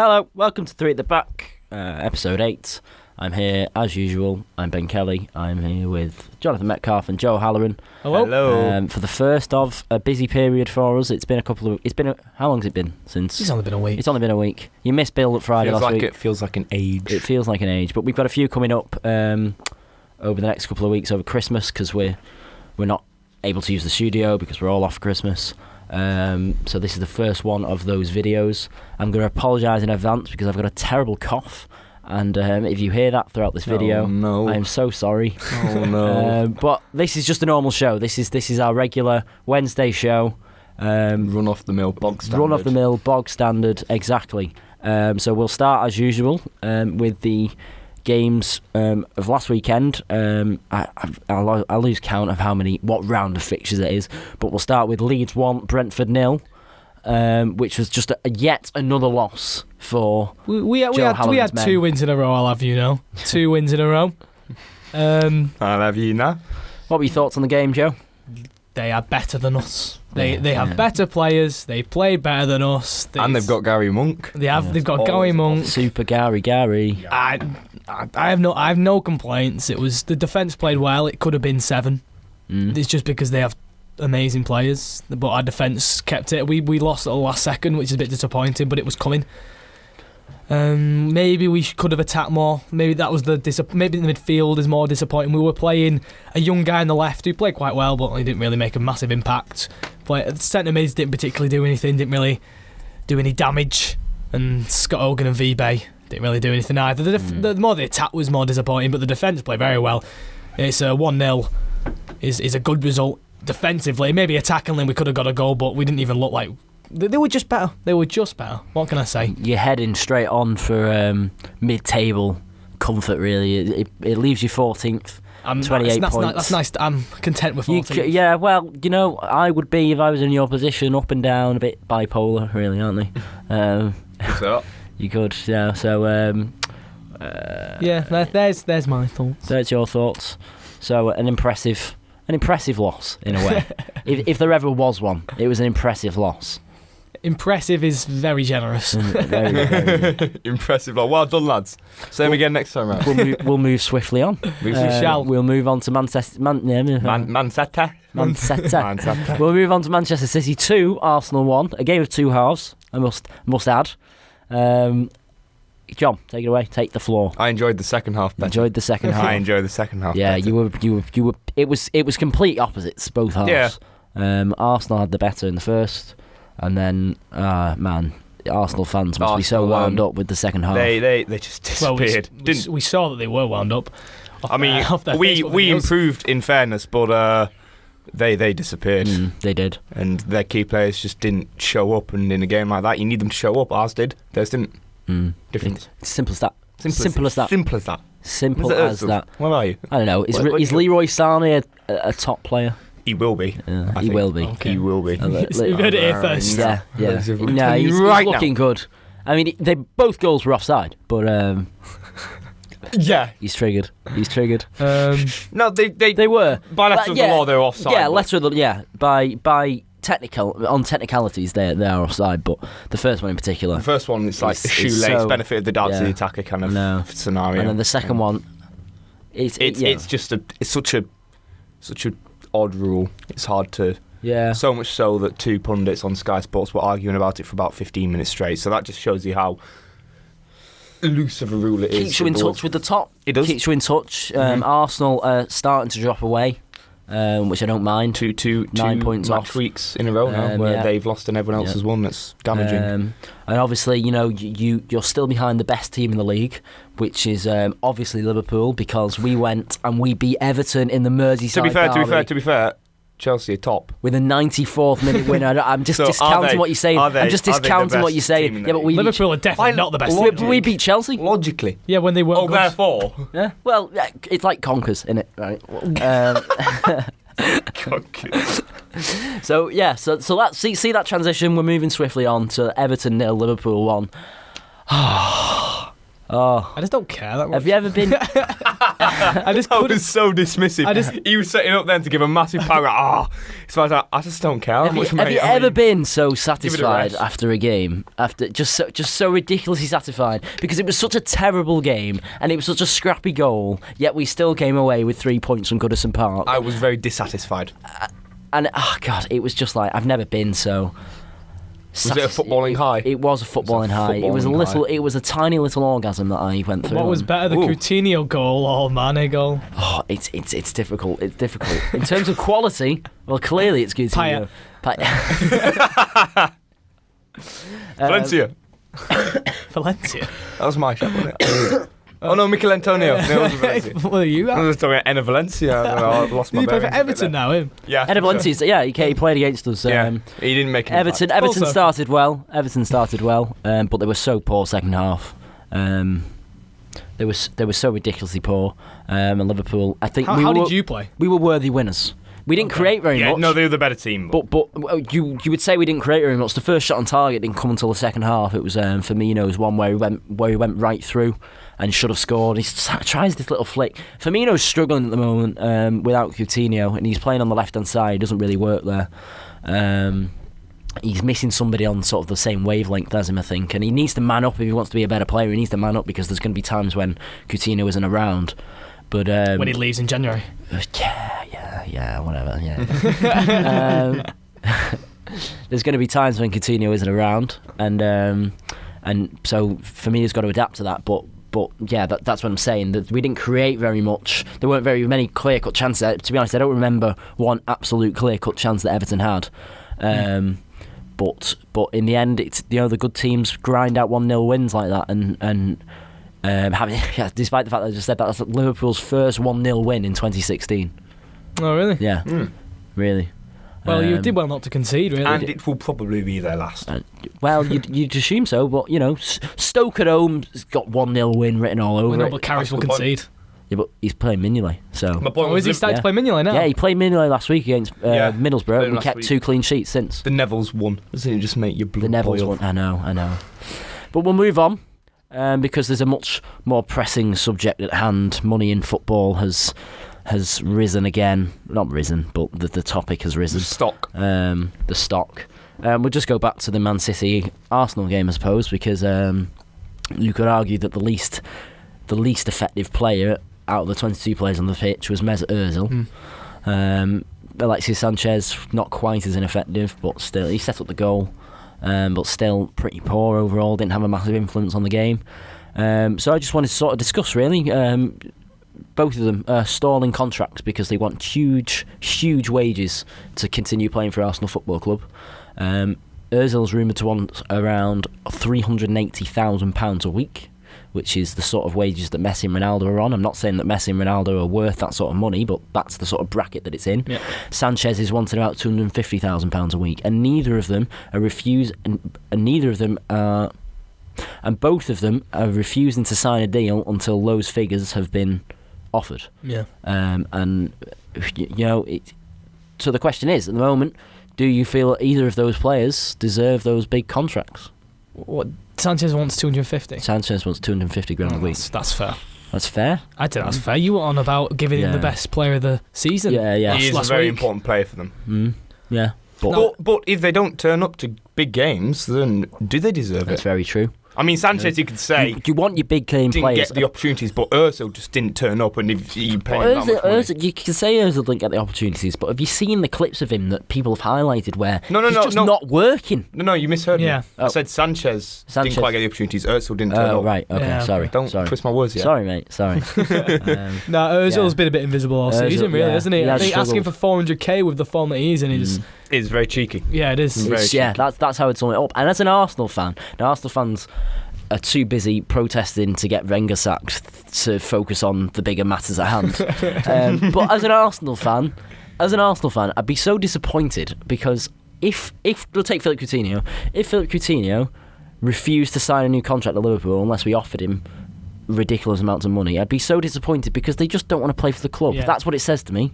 Hello, welcome to Three at the Back, episode 8. I'm here, as usual, I'm Ben Kelly. I'm here with Jonathan Metcalfe and Joe Halloran. Hello. Hello. For the first of a busy period for us. It's been how long has it been since? It's only been a week. It's only been a week. You missed Bill at Friday last week. It feels like an age. It feels like an age, but we've got a few coming up over the next couple of weeks over Christmas because we're not able to use the studio because we're all off Christmas. So this is the first one of those videos. I'm going to apologise in advance because I've got a terrible cough, and if you hear that throughout this video, I am so sorry. Oh no! But this is just a normal show. This is our regular Wednesday show. Run off the mill, bog standard. Run off the mill, bog standard, exactly. So we'll start as usual with the games of last weekend. I'll lose count of what round of fixtures it is, but we'll start with Leeds 1, Brentford 0, which was just yet another loss for we had 2 wins in a row. I'll have you know, 2 wins in a row. I'll have you know. What were your thoughts on the game, Joe? They are better than us. They have better players. They play better than us. And they've got Gary Monk. They've got Gary Monk. Super Gary. I have no complaints. It was the defence played well. It could have been 7. It's just because they have amazing players, but our defence kept it. We lost at the last second, which is a bit disappointing, but it was coming. Maybe we could have attacked more. Maybe that was maybe the midfield is more disappointing. We were playing a young guy on the left who played quite well, but he didn't really make a massive impact. Centre mids didn't particularly do anything. Didn't really do any damage, and Scott Hogan and V-Bay didn't really do anything either. The attack was more disappointing, but the defence played very well. It's 1-0 is a good result defensively. Maybe attackingly we could have got a goal, but we didn't even look like. They were just better. What can I say? You're heading straight on for mid-table comfort, really. It leaves you 14th, 28 points. That's nice. I'm content with 14th. Yeah, well, I would be if I was in your position, up and down, a bit bipolar, really, aren't they? So you could, yeah. So, there's my thoughts. There's your thoughts. So, an impressive loss in a way. if there ever was one, it was an impressive loss. Impressive is very generous. Very. impressive. Well done, lads. Same again next time round. We'll move swiftly on. We'll move on to Manchester. Manchester. We'll move on to Manchester City 2, Arsenal 1. A game of 2 halves, I must add. John, take it away. Take the floor. I enjoyed the second half better. Enjoyed the second half. I enjoyed the second half. Yeah, better. you were. It was complete opposites, both halves. Yeah. Arsenal had the better in the first, and then Arsenal fans must be so wound up with the second half. They just disappeared. We saw that they were wound up. We improved in fairness, but they disappeared. They did, and their key players just didn't show up. And in a game like that, you need them to show up. Ours did. Theirs didn't. Different. Simple as that. Simple as that. Simple as that. What are you? I don't know. Is Leroy Sané a top player? He will be. He will be. Okay. He will be. We've heard it here first. Yeah. No, he's looking good. I mean, both goals were offside, but yeah, he's triggered. No, they were. By letter of the law, they were offside. Yeah, letter of the by technicalities they are offside, but the first one in particular. The first one, it's like a shoelace benefit of the doubt to the attacker kind of scenario. And then the second one, it's such a odd rule. It's hard to. Yeah. So much so that 2 pundits on Sky Sports were arguing about it for about 15 minutes straight. So that just shows you how loose of a rule it is. Keeps you in touch with the top. It does. Keeps you in touch. Arsenal are starting to drop away, which I don't mind. 9 points match off weeks in a row now, where they've lost and everyone else has won. That's damaging. And obviously, you're still behind the best team in the league, which is obviously Liverpool, because we went and we beat Everton in the Merseyside derby. To be fair, Chelsea are top with a 94th minute win. I'm just discounting what you're saying. I'm just discounting what you're saying. Yeah, but Liverpool are definitely not the best. We beat Chelsea logically. Yeah, when they weren't. Oh, therefore. Yeah. Well, it's like conkers, isn't it? Right. So let's see that transition. We're moving swiftly on to Everton 0, Liverpool 1. Oh, I just don't care that much. have you ever been? I just I couldn't. was so dismissive. He was setting up then to give a massive paragraph. So I was like, I just don't care. Have you ever been so satisfied after a game? After just so ridiculously satisfied because it was such a terrible game and it was such a scrappy goal. Yet we still came away with 3 points from Goodison Park. I was very dissatisfied. And God, it was just like I've never been so. Was it a footballing high? It was a footballing high. It was a little. It was a tiny little orgasm that I went through. What was better, the Coutinho goal or Mane goal? Oh, it's difficult. It's difficult in terms of quality. Well, clearly it's Coutinho. Valencia. Valencia. That was my shot, wasn't it? Oh no, Mikel Antonio. No, it was Valencia. What are you I at? was talking about Enna Valencia. I lost my Did he play for bearings a bit Everton there. now, him? Yeah. Enna Valencia. Yeah, he played against us. Yeah. He didn't make any Everton Also- started well. But they were so poor second half. They were so ridiculously poor. And Liverpool, I think, How did you play? we were worthy winners. We didn't create very Yeah, much. no, they were the better team. But you would say we didn't create very much. The first shot on target didn't come until the second half. It was Firmino's one where he went right through and should have scored. He tries this little flick. Firmino's struggling at the moment without Coutinho, and he's playing on the left hand side. It doesn't really work there. He's missing somebody on sort of the same wavelength as him, I think, and he needs to man up if he wants to be a better player. He needs to man up because there's going to be times when Coutinho isn't around. But When he leaves in January. Yeah, whatever. Yeah. There's going to be times when Coutinho isn't around, and so Firmino's got to adapt to that. But yeah, that's what I'm saying. That we didn't create very much. There weren't very many clear-cut chances. To be honest, I don't remember one absolute clear-cut chance that Everton had. But in the end, it's the good teams grind out 1-0 wins like that, and despite the fact that I just said that's Liverpool's first 1-0 win in 2016. Oh, really? Yeah, really. Well, you did well not to concede, really. And it will probably be their last. Well, you'd assume so, but Stoke at home's got 1-0 win written all over it. But Carrick will That's the concede. Yeah, but he's playing Mignolet, so. My point was Is he starting to play Mignolet now? Yeah, he played Mignolet last week against Middlesbrough. played him We last kept week. 2 clean sheets since. the Neville's won. Doesn't it just make your blood The Neville's boil? one. I know. But we'll move on because there's a much more pressing subject at hand. Money in football has risen again. Not risen, but the topic has risen. Stock. The stock. We'll just go back to the Man City Arsenal game, I suppose, because you could argue that the least effective player out of the 22 players on the pitch was Mesut Ozil. Alexis Sanchez not quite as ineffective, but still he set up the goal, but still pretty poor overall. Didn't have a massive influence on the game. So I just wanted to sort of discuss really. Both of them are stalling contracts because they want huge wages to continue playing for Arsenal Football Club. Ozil's rumoured to want around £380,000 a week, which is the sort of wages that Messi and Ronaldo are on. I'm not saying that Messi and Ronaldo are worth that sort of money, but that's the sort of bracket that it's in. Yeah. Sanchez is wanting about £250,000 a week, and neither of them are and both of them are refusing to sign a deal until those figures have been offered. Yeah. So the question is, at the moment, do you feel either of those players deserve those big contracts? What? Sanchez wants 250. Sanchez wants 250 grand a week. That's fair. That's fair. I think that's fair. You were on about giving him the Yeah. best player of the season. Yeah. He is a last very week. important player for them. Yeah. But if they don't turn up to big games, then do they deserve That's it? very true. I mean, Sanchez, you could say, You want your big game didn't players. get the opportunities, but Ozil just didn't turn up, and if you pay him that much money. Ozil, you can say Ozil didn't get the opportunities, but have you seen the clips of him that people have highlighted where he's just not working? No, you misheard Yeah. me. I said Sanchez didn't quite get the opportunities. Ozil didn't turn Oh, up. right. Okay, Yeah. sorry. Don't sorry. twist my words yet. Sorry, mate. Sorry. Ozil's been a bit invisible all Ozil, season, really, yeah. hasn't he? He I has think asking for struggled. 400k with the form that he's in is. It's very cheeky. Yeah, it is. Very Yeah, cheeky. that's how I'd sum it up. And as an Arsenal fan, the Arsenal fans are too busy protesting to get Wenger sacked to focus on the bigger matters at hand. But as an Arsenal fan, I'd be so disappointed because if we'll take Philippe Coutinho, if Philippe Coutinho refused to sign a new contract at Liverpool unless we offered him ridiculous amounts of money, I'd be so disappointed because they just don't want to play for the club. Yeah. That's what it says to me.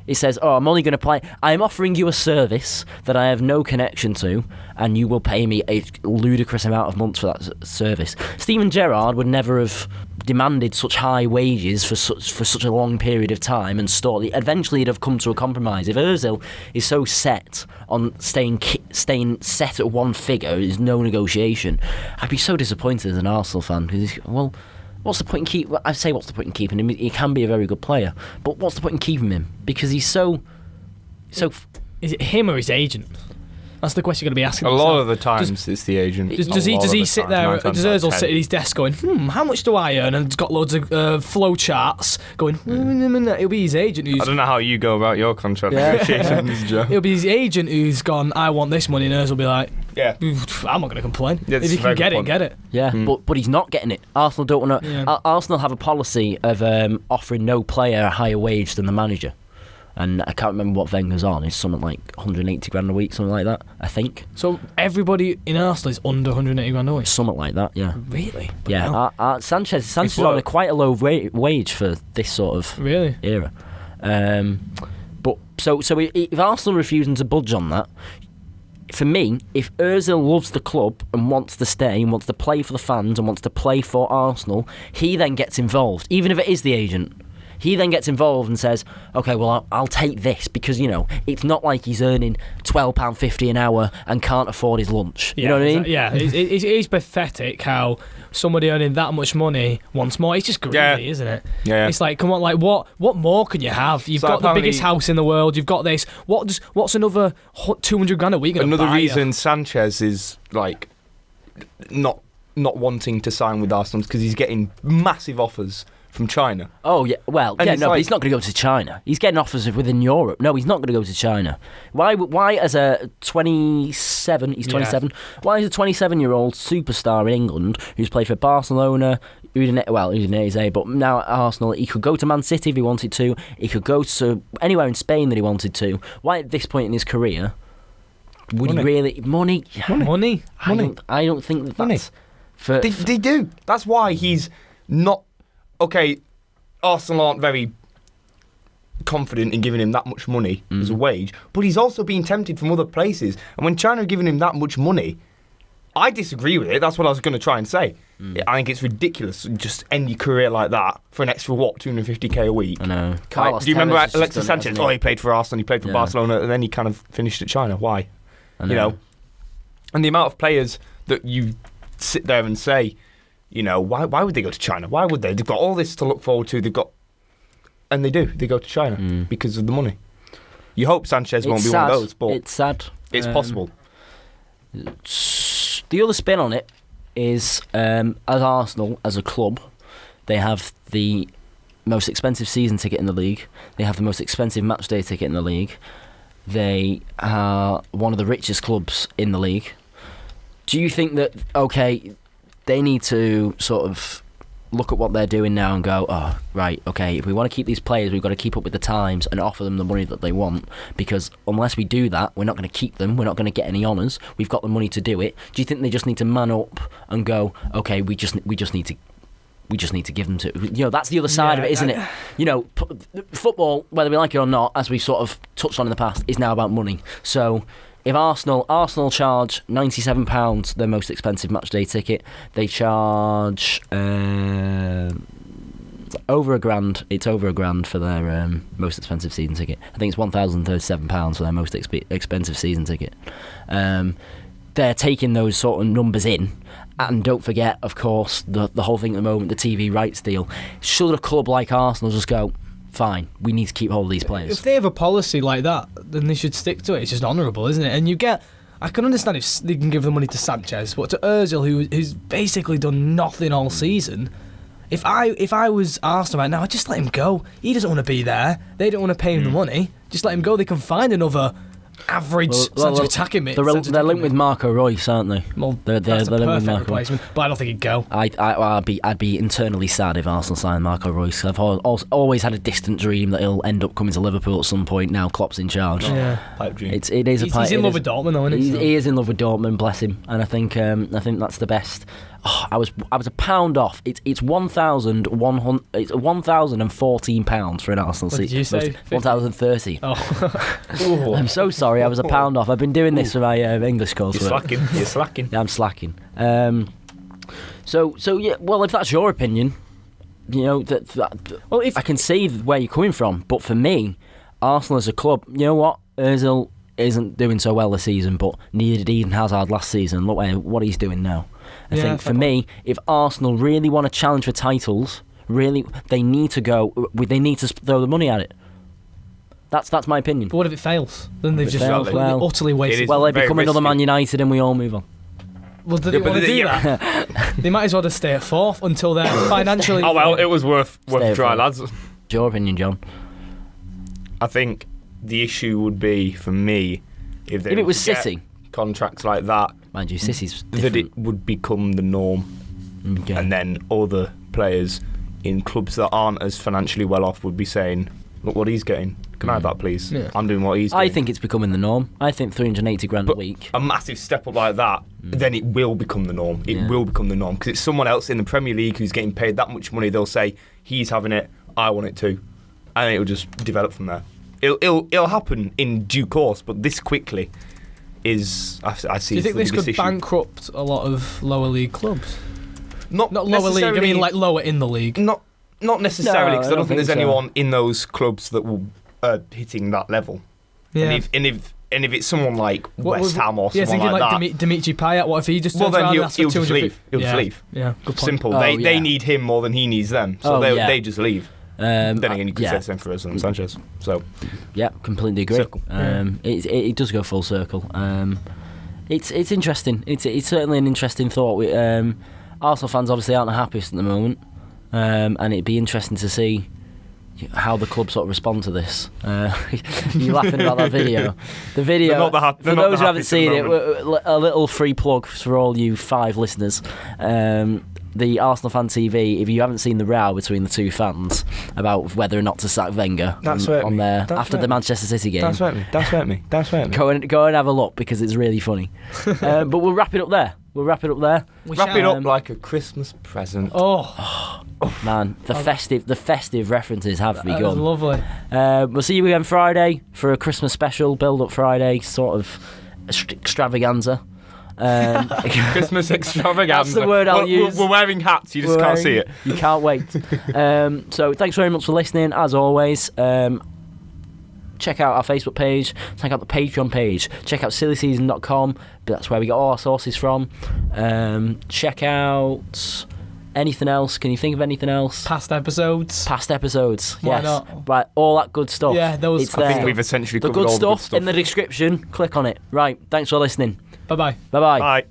It says, "Oh, I'm only going to play. I am offering you a service that I have no connection to, and you will pay me a ludicrous amount of months for that service." Steven Gerrard would never have demanded such high wages for such a long period of time, and eventually he'd have come to a compromise. If Ozil is so set on staying set at one figure, there's no negotiation, I'd be so disappointed as an Arsenal fan because, well, what's the point in keeping? I say, what's the point in keeping him? He can be a very good player, but what's the point in keeping him? Because he's so. Is it him or his agent? That's the question you're going to be asking. A yourself. lot of the times it's the agent. Does he sit there? Does Ozil sit at his desk going, how much do I earn? And he's got loads of flow charts going. It'll be his agent who's. I don't know how you go about your contract negotiations, Joe. It'll be his agent who's gone, I want this money, and Ozil will be like, yeah, I'm not going to complain. Yeah, if you can get it, get it. Yeah, but he's not getting it. Arsenal don't want to. Yeah. Arsenal have a policy of offering no player a higher wage than the manager. And I can't remember what Wenger's on. It's something like 180 grand a week, something like that, I think. So everybody in Arsenal is under 180 grand a week? Something like that, yeah. Really? Yeah, Sanchez is on quite a low wage for this sort of era. But so if Arsenal are refusing to budge on that, for me, if Ozil loves the club and wants to stay and wants to play for the fans and wants to play for Arsenal, he then gets involved, even if it is the agent. He then gets involved and says, "Okay, well, I'll take this because it's not like he's earning £12.50 an hour and can't afford his lunch." You know what I mean? Yeah, it's pathetic how somebody earning that much money wants more. It's just greedy, isn't it? Yeah. It's like, come on, like what more can you have? You've got the biggest house in the world. You've got this. What's another 200 grand a week? Another reason Sanchez is like not wanting to sign with Arsenal because he's getting massive offers from China. Oh, yeah. Well, and but he's not going to go to China. He's getting offers within Europe. No, he's not going to go to China. Why as a 27, he's 27, why is a 27-year-old superstar in England who's played for Barcelona, Udinese, but now at Arsenal, he could go to Man City if he wanted to, he could go to anywhere in Spain that he wanted to. Why at this point in his career would he really... Money? I don't think that's... Money. They do. That's why he's not... Okay, Arsenal aren't very confident in giving him that much money as a wage, but he's also being tempted from other places. And when China are giving him that much money, I disagree with it. That's what I was going to try and say. I think it's ridiculous to just end your career like that for an extra, $250k a week. I know. Do you remember Alexis Sanchez? He played for Arsenal, he played for Barcelona, and then he kind of finished at China. Why? I know. And the amount of players that you sit there and say, why would they go to China? Why would they? They've got all this to look forward to. And they do. They go to China because of the money. You hope Sanchez won't be one of those, but it's sad. It's possible. The other spin on it is, as Arsenal, as a club, they have the most expensive season ticket in the league. They have the most expensive match day ticket in the league. They are one of the richest clubs in the league. Do you think that, they need to sort of look at what they're doing now and go, oh, right, okay, if we want to keep these players, we've got to keep up with the times and offer them the money that they want, because unless we do that, we're not going to keep them, we're not going to get any honours, we've got the money to do it. Do you think they just need to man up and go, okay, we just need to give them to... that's the other side of it, isn't it? Football, whether we like it or not, as we sort of touched on in the past, is now about money. So... if Arsenal charge £97, their most expensive matchday ticket, they charge over £1,000. It's over £1,000 for their most expensive season ticket. I think it's £1,037 for their most expensive season ticket. They're taking those sort of numbers in, and don't forget, of course, the whole thing at the moment, the TV rights deal. Should a club like Arsenal just go, fine, we need to keep hold of these players? If they have a policy like that, then they should stick to it. It's just honourable, isn't it? And I can understand if they can give the money to Sanchez, but to Ozil, who's basically done nothing all season, if I was Arsenal right now, I'd just let him go. He doesn't want to be there. They don't want to pay him the money. Just let him go. They can find another average attacking mid. They're linked with Marco Royce, aren't they? Well, they're that's a linked with perfect Marco replacement, but I don't think he'd go. I'd be internally sad if Arsenal signed Marco Royce. I've always had a distant dream that he'll end up coming to Liverpool at some point. Now Klopp's in charge. Yeah, pipe dream. It is a pipe. He's in love with Dortmund, though, isn't he? He is in love with Dortmund. Bless him. And I think that's the best. I was a pound off. It's £1,014 for an Arsenal seat. What did you say? 1,030. Oh. I'm so sorry. I was a pound off. I've been doing this for my English course. You're slacking. Yeah, I'm slacking. So yeah. Well, if that's your opinion, you know well, if I can see where you're coming from, but for me, Arsenal as a club, you know what, Ozil isn't doing so well this season, but neither did Eden Hazard last season. Look what he's doing now. I think for me, if Arsenal really want to challenge for titles, they need to throw the money at it. That's my opinion. But what if it fails? Then they've just well, utterly wasted. Well, they become another Man United and we all move on. Well, do they want to do that? They might as well just stay at fourth until they're financially... Oh, well, it was worth a try, lads. Your opinion, John? I think the issue would be, for me, if it was City. Contracts like that... Mind you, City's different. That it would become the norm. Okay. And then other players in clubs that aren't as financially well off would be saying, look what he's getting. Can I have that, please? Yeah. I'm doing what he's doing. I think it's becoming the norm. I think 380 grand a week. A massive step up like that, then it will become the norm. It will become the norm. Because it's someone else in the Premier League who's getting paid that much money. They'll say, he's having it, I want it too. And it'll just develop from there. It'll happen in due course, but this quickly is... I see. Do you think this could bankrupt a lot of lower league clubs? Not lower league, I mean like lower in the league. Not necessarily, because I don't think there's anyone in those clubs that will hitting that level. Yeah. And if it's someone like West Ham or someone like that... Yeah, Dimitri Payet, what if he just turns around and asks for 250? He'll just leave. He'll just leave. Yeah, good point. Simple. They need him more than he needs them, so they just leave. Then again, you could say the same for Ozil and Sanchez. So, yeah, completely agree. It does go full circle. It's interesting. It's certainly an interesting thought. Arsenal fans obviously aren't the happiest at the moment, and it'd be interesting to see how the club sort of respond to this. You're laughing about that video. The video, for those who haven't seen it, a little free plug for all you 5 listeners. The Arsenal Fan TV, if you haven't seen the row between the two fans about whether or not to sack Wenger after the Manchester City game. That's hurt me. Go and have a look, because it's really funny. But we'll wrap it up there. Wrap it up like a Christmas present. Oh man, the festive references have begun. That was lovely. We'll see you again Friday for a Christmas special, build-up Friday, sort of extravaganza. Christmas extravaganza. That's the word I'll use. We're wearing hats, you just can't see it. You can't wait. So thanks very much for listening, as always. Check out our Facebook page, check out the Patreon page, check out sillyseason.com, that's where we get all our sources from. Check out anything else. Can you think of anything else? Past episodes. Why not? Right, all that good stuff. Yeah, I think we've essentially covered all the good stuff in the description. Click on it. Right, thanks for listening. Bye-bye. Bye-bye. Bye.